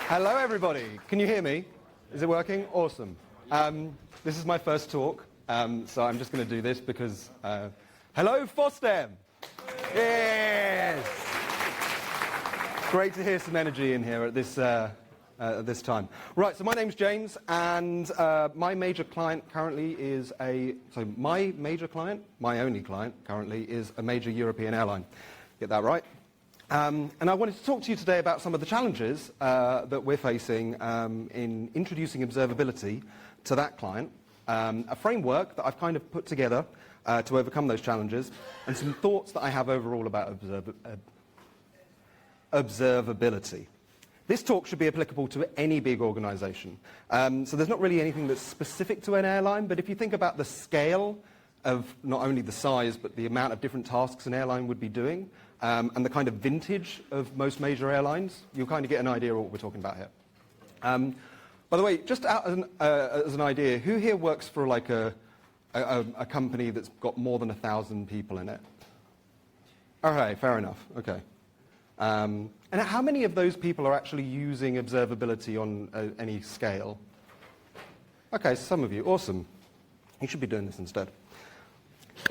Hello, everybody. Can you hear me? Is it working? Awesome. This is my first talk, so I'm just going to do this because... hello, FOSDEM! Yes! Great to hear some energy in here at this time. Right, so my name's James, and my major client currently is my only client currently is a major European airline. Get that right? And I wanted to talk to you today about some of the challenges that we're facing in introducing observability to that client, a framework that I've kind of put together to overcome those challenges, and some thoughts that I have overall about observability. This talk should be applicable to any big organization. So there's not really anything that's specific to an airline, but if you think about the scale of not only the size, but the amount of different tasks an airline would be doing, and the kind of vintage of most major airlines, you'll kind of get an idea of what we're talking about here. By the way, just as an idea, who here works for like a company that's got more than 1,000 people in it? Okay, fair enough. Okay. And how many of those people are actually using observability on any scale? Okay, some of you. Awesome. You should be doing this instead.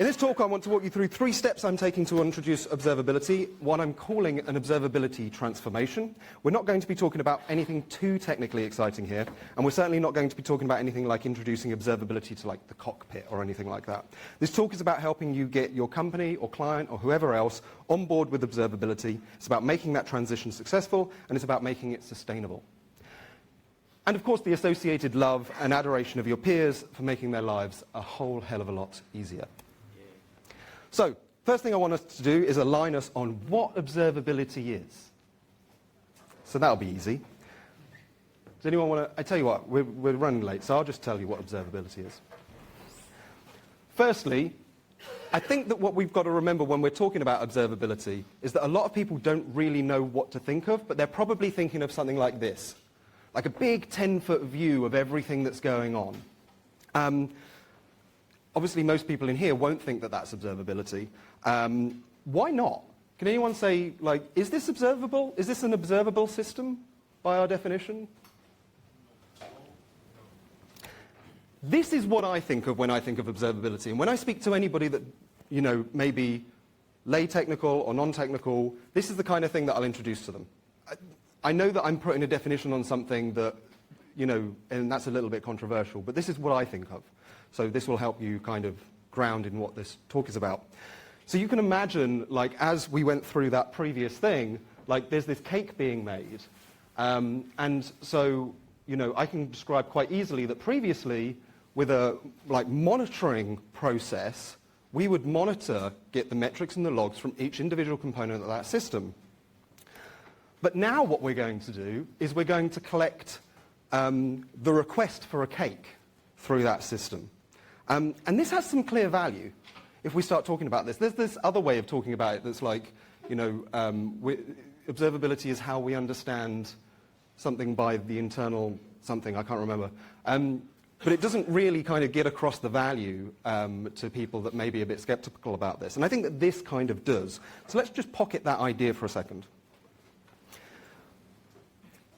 In this talk, I want to walk you through 3 steps I'm taking to introduce observability. One I'm calling an observability transformation. We're not going to be talking about anything too technically exciting here, and we're certainly not going to be talking about anything like introducing observability to like the cockpit or anything like that. This talk is about helping you get your company or client or whoever else on board with observability. It's about making that transition successful, and it's about making it sustainable. And of course, the associated love and adoration of your peers for making their lives a whole hell of a lot easier. So, first thing I want us to do is align us on what observability is. So that'll be easy. Does anyone want to... I tell you what, we're running late, so I'll just tell you what observability is. Firstly, I think that what we've got to remember when we're talking about observability is that a lot of people don't really know what to think of, but they're probably thinking of something like this, like a big 10-foot view of everything that's going on. Obviously, most people in here won't think that that's observability. Why not? Can anyone say, like, is this observable? Is this an observable system by our definition? This is what I think of when I think of observability. And when I speak to anybody that, you know, maybe lay technical or non-technical, this is the kind of thing that I'll introduce to them. I know that I'm putting a definition on something that, you know, and that's a little bit controversial, but this is what I think of. So this will help you kind of ground in what this talk is about. So you can imagine, like, as we went through that previous thing, like, there's this cake being made. And so, you know, I can describe quite easily that previously, with a, like, monitoring process, we would monitor, get the metrics and the logs from each individual component of that system. But now what we're going to do is we're going to collect the request for a cake through that system. And this has some clear value if we start talking about this. There's this other way of talking about it that's like, you know, observability is how we understand something by the internal something, I can't remember. But it doesn't really kind of get across the value to people that may be a bit skeptical about this. And I think that this kind of does. So let's just pocket that idea for a second.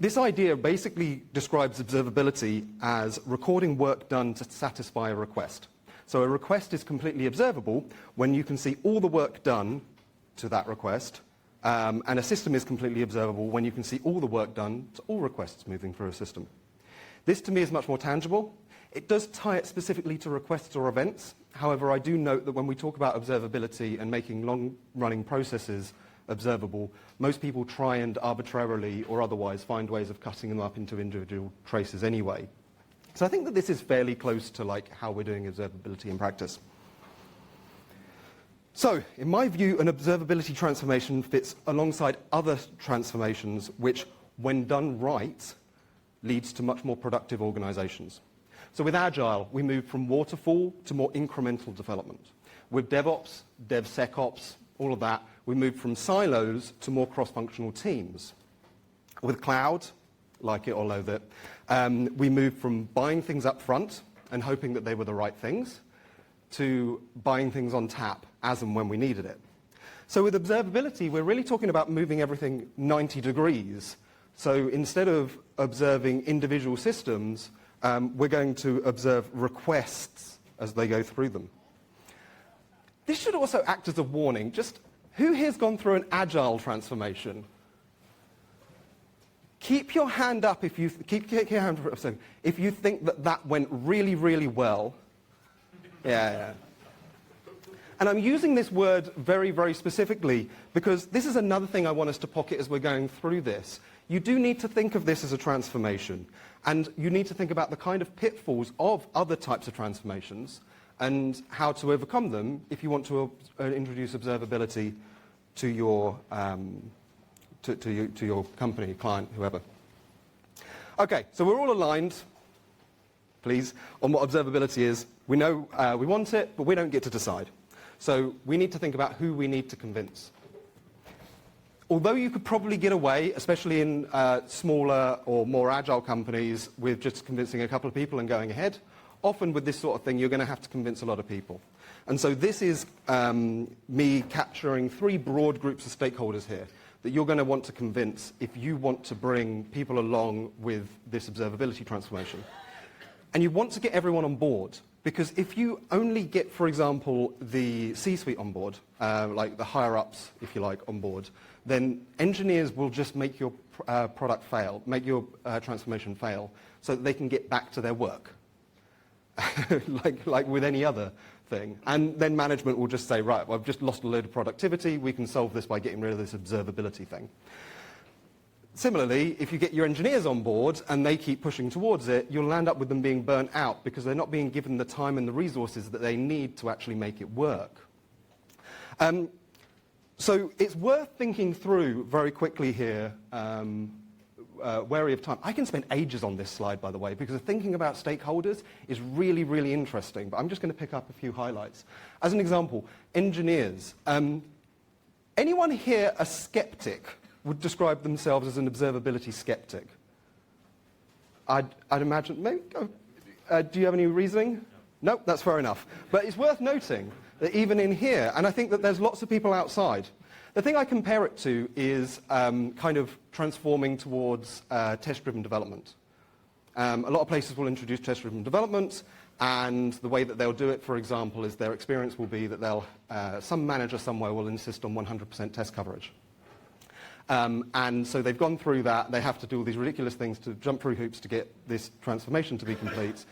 This idea basically describes observability as recording work done to satisfy a request. So a request is completely observable when you can see all the work done to that request, and a system is completely observable when you can see all the work done to all requests moving through a system. This, to me, is much more tangible. It does tie it specifically to requests or events. However, I do note that when we talk about observability and making long-running processes observable, most people try and arbitrarily or otherwise find ways of cutting them up into individual traces anyway. So I think that this is fairly close to like how we're doing observability in practice. So, in my view, an observability transformation fits alongside other transformations which, when done right, leads to much more productive organizations. So with Agile, we move from waterfall to more incremental development. With DevOps, DevSecOps, all of that, we moved from silos to more cross-functional teams. With cloud, like it or loathe it, we moved from buying things up front and hoping that they were the right things to buying things on tap as and when we needed it. So with observability, we're really talking about moving everything 90 degrees So instead of observing individual systems, we're going to observe requests as they go through them. This should also act as a warning. Just who here's gone through an agile transformation? Keep your hand up if you keep your hand up if you think that went really, really well. Yeah. And I'm using this word very, very specifically because this is another thing I want us to pocket as we're going through this. You do need to think of this as a transformation, and you need to think about the kind of pitfalls of other types of transformations and how to overcome them if you want to introduce observability to your to your company, client, whoever. Okay, so we're all aligned, please, on what observability is. We know we want it, but we don't get to decide. So we need to think about who we need to convince. Although you could probably get away, especially in smaller or more agile companies, with just convincing a couple of people and going ahead, often with this sort of thing, you're going to have to convince a lot of people. And so this is me capturing 3 broad groups of stakeholders here that you're going to want to convince if you want to bring people along with this observability transformation. And you want to get everyone on board. Because if you only get, for example, the C-suite on board, like the higher-ups, if you like, on board, then engineers will just make your product fail, make your transformation fail, so that they can get back to their work, like with any other thing. And then management will just say, right, well, I've just lost a load of productivity, we can solve this by getting rid of this observability thing. Similarly, if you get your engineers on board and they keep pushing towards it, you'll end up with them being burnt out because they're not being given the time and the resources that they need to actually make it work. So it's worth thinking through very quickly here, wary of time. I can spend ages on this slide, by the way, because thinking about stakeholders is really, really interesting, but I'm just going to pick up a few highlights. As an example, engineers. Anyone here a skeptic? Would describe themselves as an observability skeptic? I'd imagine, maybe, do you have any reasoning? No, that's fair enough. But it's worth noting that even in here, and I think that there's lots of people outside, the thing I compare it to is kind of transforming towards test-driven development. A lot of places will introduce test-driven development, and the way that they'll do it, for example, is their experience will be that some manager somewhere will insist on 100% test coverage. And so they've gone through that. They have to do all these ridiculous things to jump through hoops to get this transformation to be complete.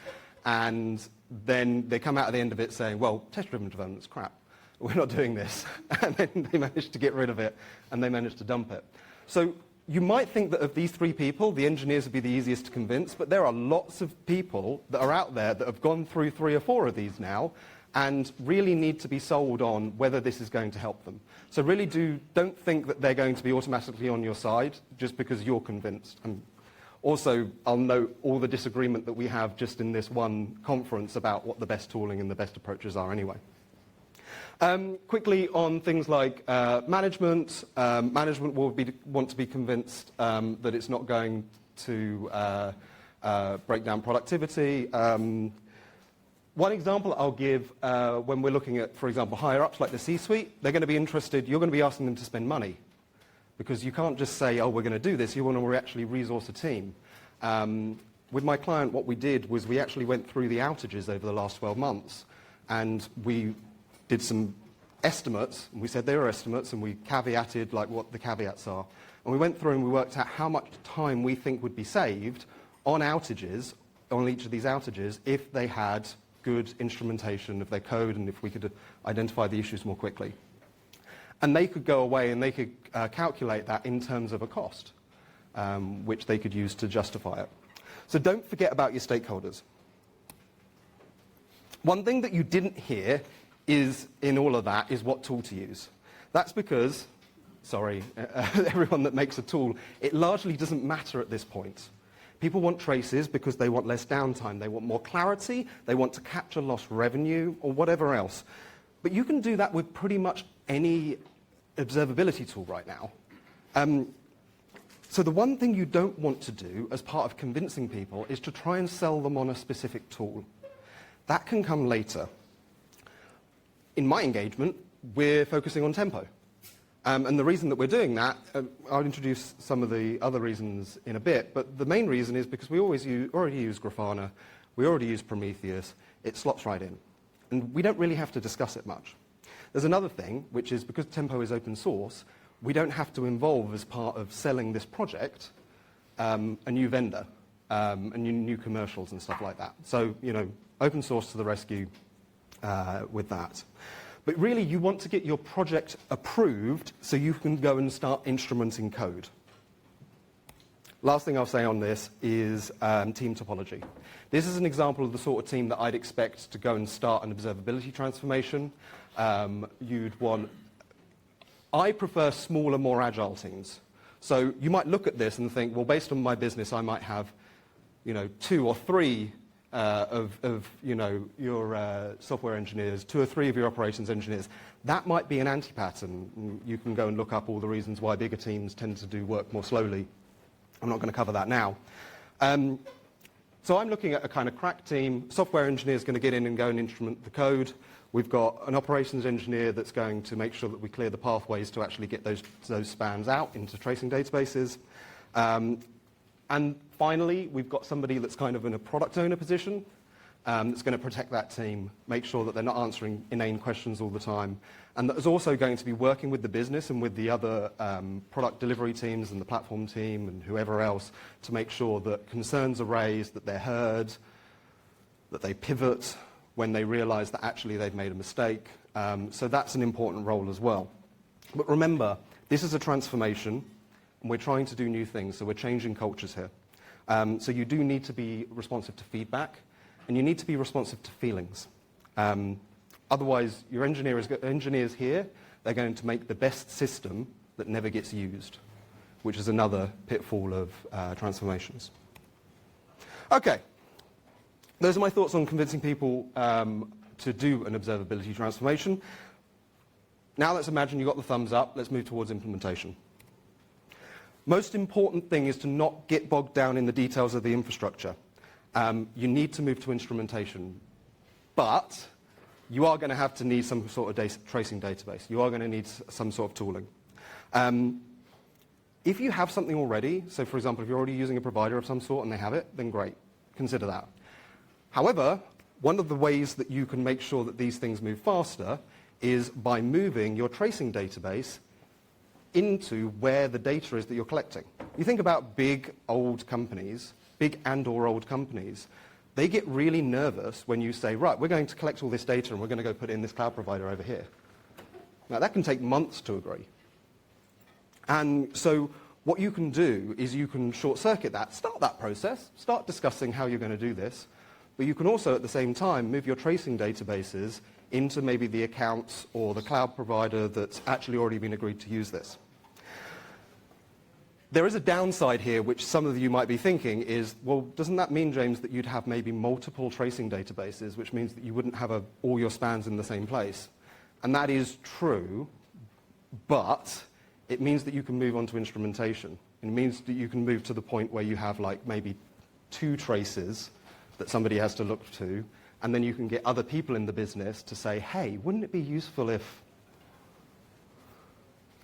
And then they come out at the end of it saying, well, test-driven development's crap. We're not doing this. And then they manage to get rid of it, and they manage to dump it. So you might think that of these 3 people, the engineers would be the easiest to convince, but there are lots of people that are out there that have gone through 3 or 4 of these now and really need to be sold on whether this is going to help them. So really don't think that they're going to be automatically on your side just because you're convinced. And also, I'll note all the disagreement that we have just in this one conference about what the best tooling and the best approaches are anyway. Quickly on things like management. Management will want to be convinced that it's not going to break down productivity. One example I'll give when we're looking at, for example, higher-ups like the C-suite, they're going to be interested, you're going to be asking them to spend money because you can't just say, oh, we're going to do this. You want to actually resource a team. With my client, what we did was we actually went through the outages over the last 12 months, and we did some estimates, and we said they were estimates, and we caveated like what the caveats are. And we went through and we worked out how much time we think would be saved on outages, on each of these outages, if they had good instrumentation of their code and if we could identify the issues more quickly. And they could go away and they could calculate that in terms of a cost, which they could use to justify it. So don't forget about your stakeholders. One thing that you didn't hear is, in all of that, is what tool to use. That's because, sorry, everyone that makes a tool, it largely doesn't matter at this point. People want traces because they want less downtime, they want more clarity, they want to capture lost revenue, or whatever else. But you can do that with pretty much any observability tool right now. So the one thing you don't want to do as part of convincing people is to try and sell them on a specific tool. That can come later. In my engagement, we're focusing on tempo. And the reason that we're doing that, I'll introduce some of the other reasons in a bit, but the main reason is because we already use Grafana, we already use Prometheus, it slots right in. And we don't really have to discuss it much. There's another thing, which is because Tempo is open source, we don't have to involve, as part of selling this project, a new vendor, and new commercials and stuff like that. So, open source to the rescue with that. But really, you want to get your project approved so you can go and start instrumenting code. Last thing I'll say on this is team topology. This is an example of the sort of team that I'd expect to go and start an observability transformation. I prefer smaller, more agile teams. So you might look at this and think, well, based on my business, I might have 2 or 3 of your software engineers, 2 or 3 of your operations engineers. That might be an anti-pattern. You can go and look up all the reasons why bigger teams tend to do work more slowly. I'm not going to cover that now. So I'm looking at a kind of crack team. Software engineer is going to get in and go and instrument the code. We've got an operations engineer that's going to make sure that we clear the pathways to actually get those spans out into tracing databases. And finally, we've got somebody that's kind of in a product owner position that's going to protect that team, make sure that they're not answering inane questions all the time, and that is also going to be working with the business and with the other product delivery teams and the platform team and whoever else to make sure that concerns are raised, that they're heard, that they pivot when they realize that actually they've made a mistake. So that's an important role as well. But remember, this is a transformation, and we're trying to do new things, so we're changing cultures here. So you do need to be responsive to feedback, and you need to be responsive to feelings. Otherwise, your engineers here, they're going to make the best system that never gets used, which is another pitfall of transformations. Okay, those are my thoughts on convincing people to do an observability transformation. Now let's imagine you got the thumbs up, let's move towards implementation. Most important thing is to not get bogged down in the details of the infrastructure. You need to move to instrumentation, but you are going to have to need some sort of tracing database. You are going to need some sort of tooling. If you have something already, so for example, if you're already using a provider of some sort and they have it, then great, consider that. However, one of the ways that you can make sure that these things move faster is by moving your tracing database into where the data is that you're collecting. You think about big old companies, big and/or old companies, they get really nervous when you say, right, we're going to collect all this data and we're going to go put it in this cloud provider over here. Now that can take months to agree. And so what you can do is you can short circuit that, start that process, start discussing how you're going to do this, but you can also at the same time move your tracing databases into maybe the accounts or the cloud provider that's actually already been agreed to use this. There is a downside here, which some of you might be thinking is, well, doesn't that mean, James, that you'd have maybe multiple tracing databases, which means that you wouldn't have all your spans in the same place? And that is true, but it means that you can move on to instrumentation. It means that you can move to the point where you have like maybe 2 traces that somebody has to look to, and then you can get other people in the business to say, hey, wouldn't it be useful if...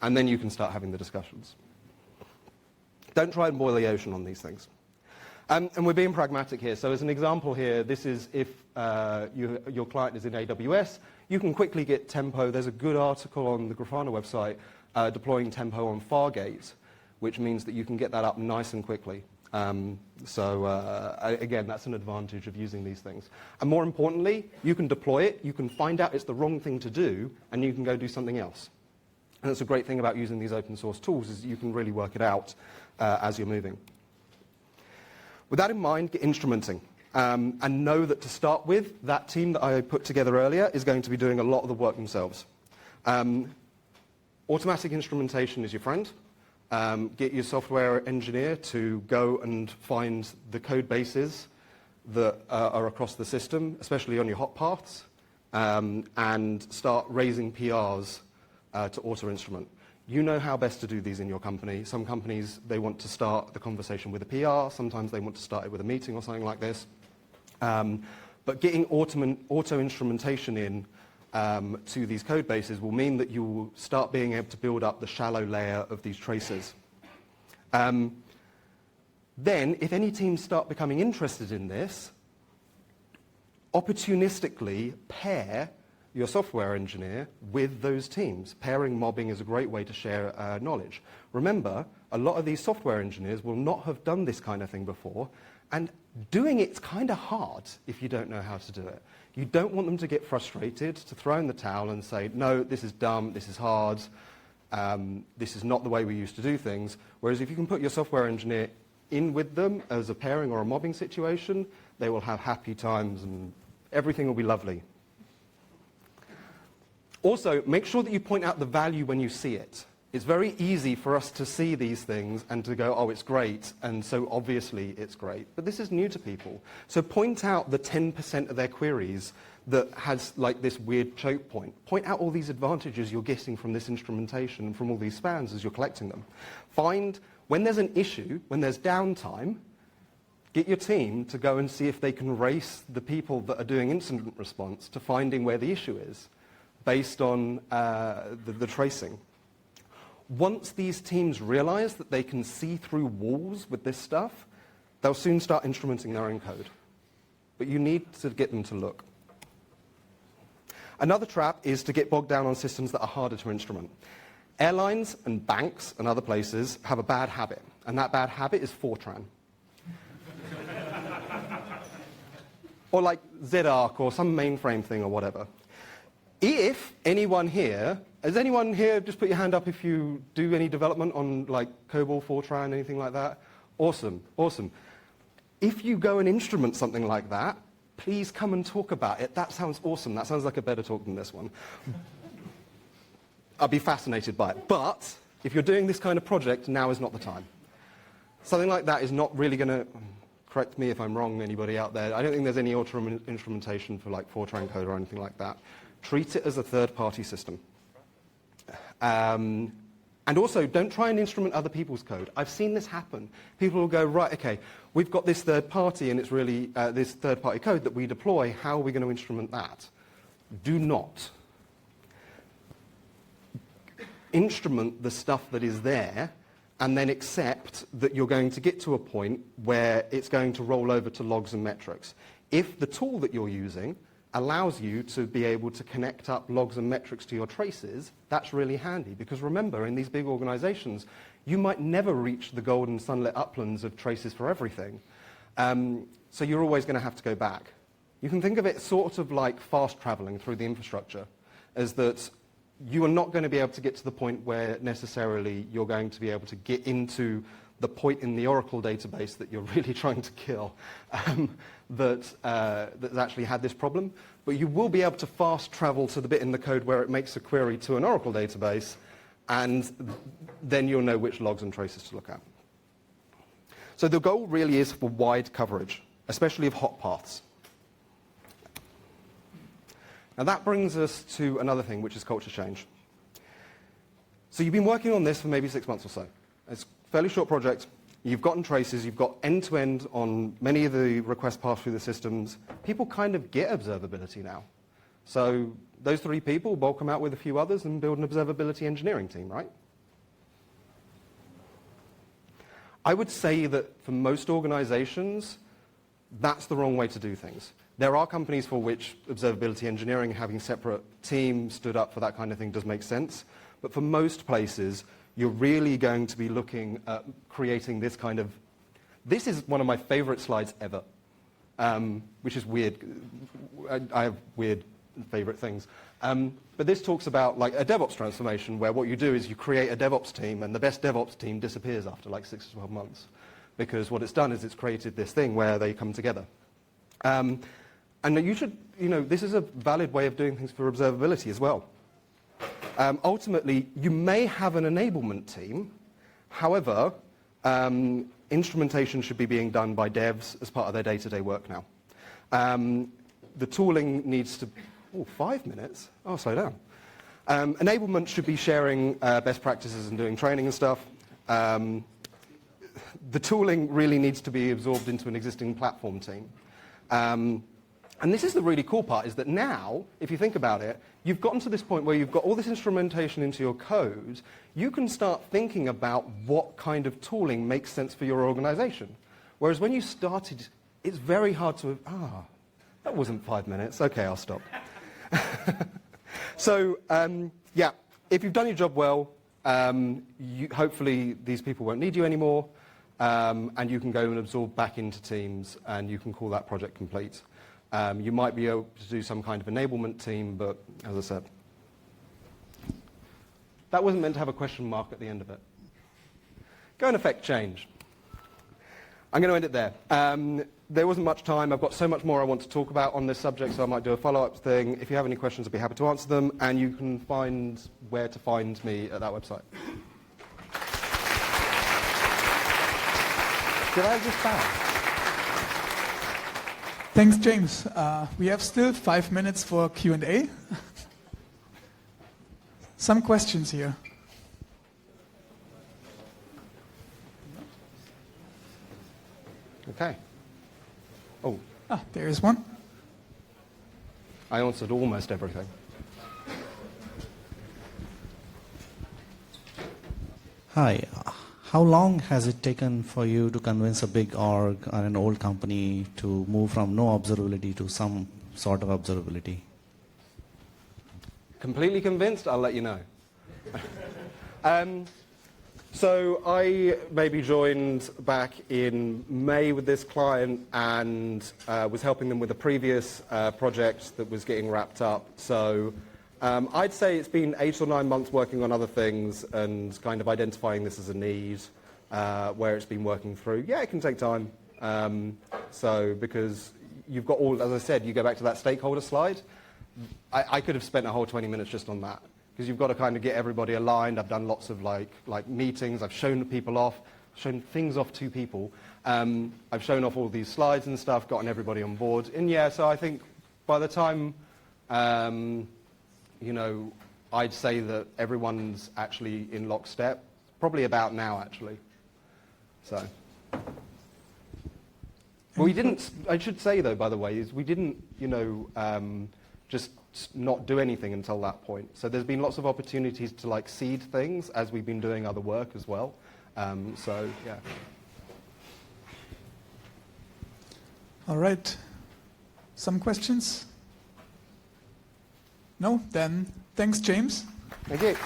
And then you can start having the discussions. Don't try and boil the ocean on these things. And we're being pragmatic here. So as an example here, this is if your client is in AWS, you can quickly get Tempo. There's a good article on the Grafana website deploying Tempo on Fargate, which means that you can get that up nice and quickly. Again, that's an advantage of using these things. And more importantly, you can deploy it, you can find out it's the wrong thing to do, and you can go do something else. And that's a great thing about using these open source tools is you can really work it out as you're moving. With that in mind, get instrumenting. And know that to start with, that team that I put together earlier is going to be doing a lot of the work themselves. Automatic instrumentation is your friend. Get your software engineer to go and find the code bases that are across the system, especially on your hot paths, and start raising PRs to auto-instrument. You know how best to do these in your company. Some companies, they want to start the conversation with a PR. Sometimes they want to start it with a meeting or something like this. But getting auto-instrumentation in to these code bases will mean that you will start being able to build up the shallow layer of these traces. Then, if any teams start becoming interested in this, opportunistically pair your software engineer with those teams. Pairing mobbing is a great way to share knowledge. Remember, a lot of these software engineers will not have done this kind of thing before, and doing it's kind of hard if you don't know how to do it. You don't want them to get frustrated, to throw in the towel and say, no, this is dumb, this is hard, this is not the way we used to do things. Whereas if you can put your software engineer in with them as a pairing or a mobbing situation, they will have happy times and everything will be lovely. Also, make sure that you point out the value when you see it. It's very easy for us to see these things and to go, oh, it's great, and so obviously it's great. But this is new to people. So point out the 10% of their queries that has like this weird choke point. Point out all these advantages you're getting from this instrumentation and from all these spans as you're collecting them. Find, when there's an issue, when there's downtime, get your team to go and see if they can race the people that are doing incident response to finding where the issue is, based on the tracing. Once these teams realize that they can see through walls with this stuff, they'll soon start instrumenting their own code. But you need to get them to look. Another trap is to get bogged down on systems that are harder to instrument. Airlines and banks and other places have a bad habit, and that bad habit is Fortran. Or like ZArch or some mainframe thing or whatever. If anyone here, has anyone here, just put your hand up if you do any development on like COBOL, Fortran, anything like that? Awesome, awesome. If you go and instrument something like that, please come and talk about it. That sounds awesome. That sounds like a better talk than this one. I'd be fascinated by it. But if you're doing this kind of project, now is not the time. Something like that is not really going to, correct me if I'm wrong, anybody out there, I don't think there's any auto-instrumentation for like Fortran code or anything like that. Treat it as a third-party system. And also, don't try and instrument other people's code. I've seen this happen. People will go, right, okay, we've got this third party and it's really this third-party code that we deploy. How are we going to instrument that? Do not. Instrument the stuff that is there and then accept that you're going to get to a point where it's going to roll over to logs and metrics. If the tool that you're using allows you to be able to connect up logs and metrics to your traces, that's really handy. Because remember, in these big organizations, you might never reach the golden sunlit uplands of traces for everything. So you're always going to have to go back. You can think of it sort of like fast traveling through the infrastructure, as that you are not going to be able to get to the point where necessarily you're going to be able to get into the point in the Oracle database that you're really trying to kill that's actually had this problem. But you will be able to fast travel to the bit in the code where it makes a query to an Oracle database, and then you'll know which logs and traces to look at. So the goal really is for wide coverage, especially of hot paths. Now that brings us to another thing, which is culture change. So you've been working on this for maybe 6 months or so. It's a fairly short project. You've gotten traces. You've got end-to-end on many of the requests passed through the systems. People kind of get observability now. So those 3 people will come out with a few others and build an observability engineering team, right? I would say that for most organizations, that's the wrong way to do things. There are companies for which observability engineering, having separate teams stood up for that kind of thing, does make sense. But for most places, you're really going to be looking at creating this kind of... This is one of my favorite slides ever, which is weird. I have weird favorite things. But this talks about like a DevOps transformation, where what you do is you create a DevOps team, and the best DevOps team disappears after like 6 to 12 months. Because what it's done is it's created this thing where they come together. And you should, this is a valid way of doing things for observability as well. Ultimately, you may have an enablement team. However, instrumentation should be being done by devs as part of their day-to-day work now. The tooling needs to... Oh, 5 minutes? Oh, slow down. Enablement should be sharing best practices and doing training and stuff. The tooling really needs to be absorbed into an existing platform team. And this is the really cool part, is that now, if you think about it, you've gotten to this point where you've got all this instrumentation into your code. You can start thinking about what kind of tooling makes sense for your organization. Whereas when you started, it's very hard to, that wasn't 5 minutes. Okay, I'll stop. So, yeah, if you've done your job well, hopefully these people won't need you anymore, and you can go and absorb back into teams, and you can call that project complete. You might be able to do some kind of enablement team, but as I said, that wasn't meant to have a question mark at the end of it. Go and affect change. I'm going to end it there. There wasn't much time. I've got so much more I want to talk about on this subject, so I might do a follow-up thing. If you have any questions, I'd be happy to answer them, and you can find where to find me at that website. Did I just bow? Thanks, James. We have still 5 minutes for Q&A. Some questions here. Okay. Oh. There is one. I answered almost everything. Hi. How long has it taken for you to convince a big org or an old company to move from no observability to some sort of observability? Completely convinced? I'll let you know. So I maybe joined back in May with this client and was helping them with a previous project that was getting wrapped up. So I'd say it's been 8 or 9 months working on other things and kind of identifying this as a need, where it's been working through. Yeah, it can take time. So because you've got all, as I said, you go back to that stakeholder slide. I could have spent a whole 20 minutes just on that, because you've got to kind of get everybody aligned. I've done lots of like meetings. I've shown people off, shown things off to people. I've shown off all these slides and stuff, gotten everybody on board. And yeah, so I think by the time, you know, I'd say that everyone's actually in lockstep. Probably about now, actually. So. We didn't, I should say though, by the way, is we didn't, you know, just not do anything until that point. So there's been lots of opportunities to like seed things as we've been doing other work as well. So, yeah. All right. Some questions? No? Then thanks, James. Thank you.